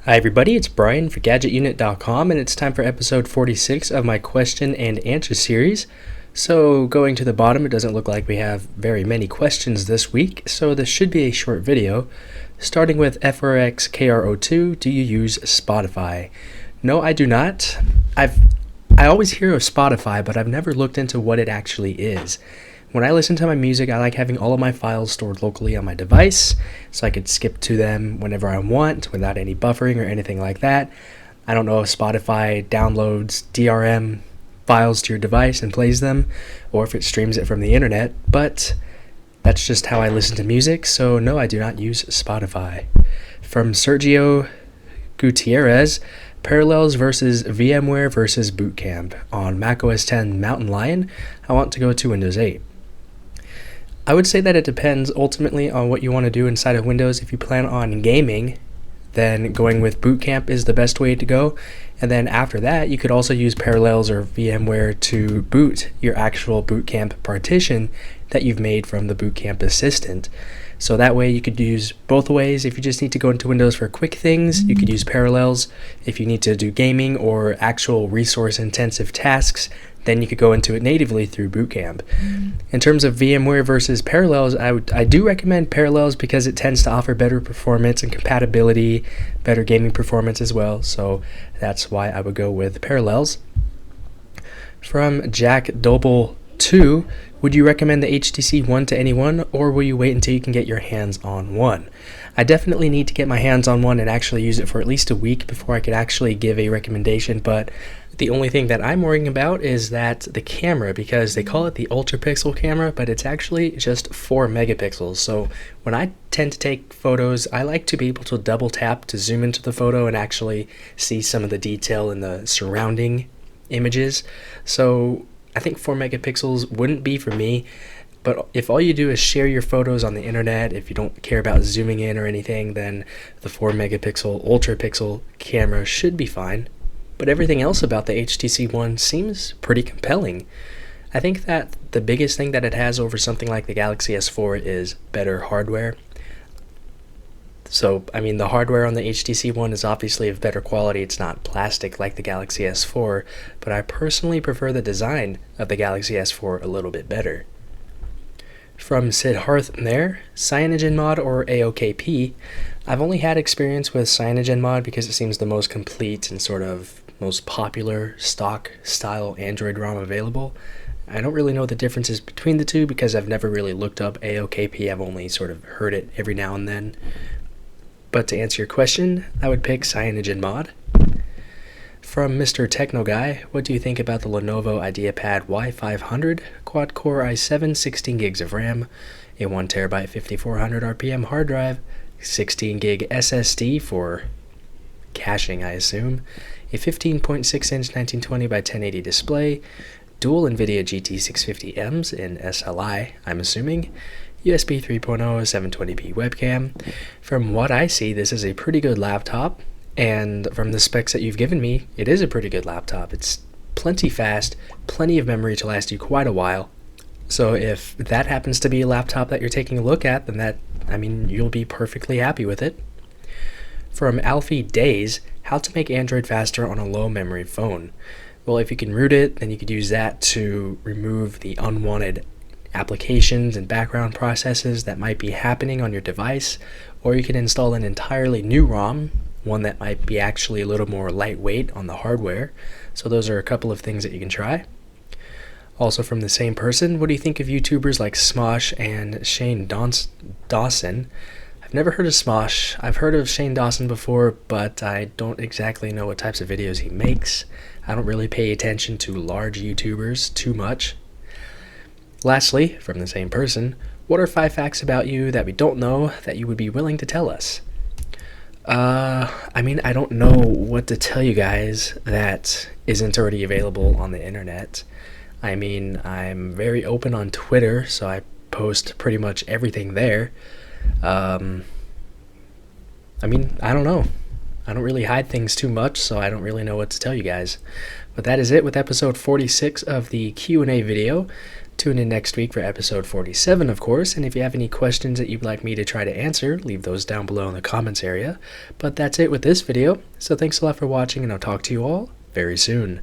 Hi everybody, it's Brian for GadgetUnit.com, and it's time for episode 46 of my question and answer series. So going to the bottom, it doesn't look like we have very many questions this week, so this should be a short video. Starting with FRXKRO2, do you use Spotify? No, I do not. I always hear of Spotify, but I've never looked into what it actually is. When I listen to my music, I like having all of my files stored locally on my device, so I could skip to them whenever I want without any buffering or anything like that. I don't know if Spotify downloads DRM files to your device and plays them, or if it streams it from the internet, but that's just how I listen to music, so no, I do not use Spotify. From Sergio Gutierrez, Parallels versus VMware versus Boot Camp. On macOS 10 Mountain Lion, I want to go to Windows 8. I would say that it depends ultimately on what you want to do inside of Windows. If you plan on gaming, then going with Boot Camp is the best way to go. And then after that, you could also use Parallels or VMware to boot your actual Boot Camp partition that you've made from the Boot Camp Assistant. So that way you could use both ways. If you just need to go into Windows for quick things, you could use Parallels. If you need to do gaming or actual resource-intensive tasks, then you could go into it natively through Boot Camp. In terms of VMware versus Parallels, I do recommend Parallels because it tends to offer better performance and compatibility, better gaming performance as well. So that's why I would go with Parallels. From Jack Doble 2, would you recommend the HTC One to anyone, or will you wait until you can get your hands on one? I definitely need to get my hands on one and actually use it for at least a week before I could actually give a recommendation, but the only thing that I'm worrying about is that the camera, because they call it the ultra pixel camera, but it's actually just 4 megapixels. So when I tend to take photos, I like to be able to double tap to zoom into the photo and actually see some of the detail in the surrounding images. So I think 4 megapixels wouldn't be for me. But if all you do is share your photos on the internet, if you don't care about zooming in or anything, then the 4 megapixel ultra pixel camera should be fine. But everything else about the HTC One seems pretty compelling. I think that the biggest thing that it has over something like the Galaxy S4 is better hardware. So, I mean, the hardware on the HTC One is obviously of better quality. It's not plastic like the Galaxy S4, but I personally prefer the design of the Galaxy S4 a little bit better. From Siddharth there, CyanogenMod or AOKP. I've only had experience with CyanogenMod because it seems the most complete and sort of most popular stock style Android ROM available. I don't really know the differences between the two because I've never really looked up AOKP. I've only sort of heard it every now and then. But to answer your question, I would pick CyanogenMod. From Mr. Techno Guy, what do you think about the Lenovo IdeaPad Y500, quad-core i7, 16 gigs of RAM, a 1TB 5400 RPM hard drive, 16 gig SSD for caching, I assume, a 15.6-inch 1920 by 1080 display, dual NVIDIA GT650Ms in SLI, I'm assuming, USB 3.0, 720p webcam. From what I see, this is a pretty good laptop. And from the specs that you've given me, it is a pretty good laptop. It's plenty fast, plenty of memory to last you quite a while. So if that happens to be a laptop that you're taking a look at, then you'll be perfectly happy with it. From Alfie Days, how to make Android faster on a low memory phone. Well, if you can root it, then you could use that to remove the unwanted applications and background processes that might be happening on your device, or you can install an entirely new ROM, one that might be actually a little more lightweight on the hardware. So those are a couple of things that you can try. Also from the same person, what do you think of YouTubers like Smosh and Shane Dawson? I've never heard of Smosh. I've heard of Shane Dawson before, but I don't exactly know what types of videos he makes. I don't really pay attention to large YouTubers too much. Lastly, from the same person, what are 5 facts about you that we don't know that you would be willing to tell us? I don't know what to tell you guys that isn't already available on the internet. I'm very open on Twitter, so I post pretty much everything there. I don't know. I don't really hide things too much, so I don't really know what to tell you guys. But that is it with episode 46 of the Q&A video. Tune in next week for episode 47, of course, and if you have any questions that you'd like me to try to answer, leave those down below in the comments area. But that's it with this video, so thanks a lot for watching, and I'll talk to you all very soon.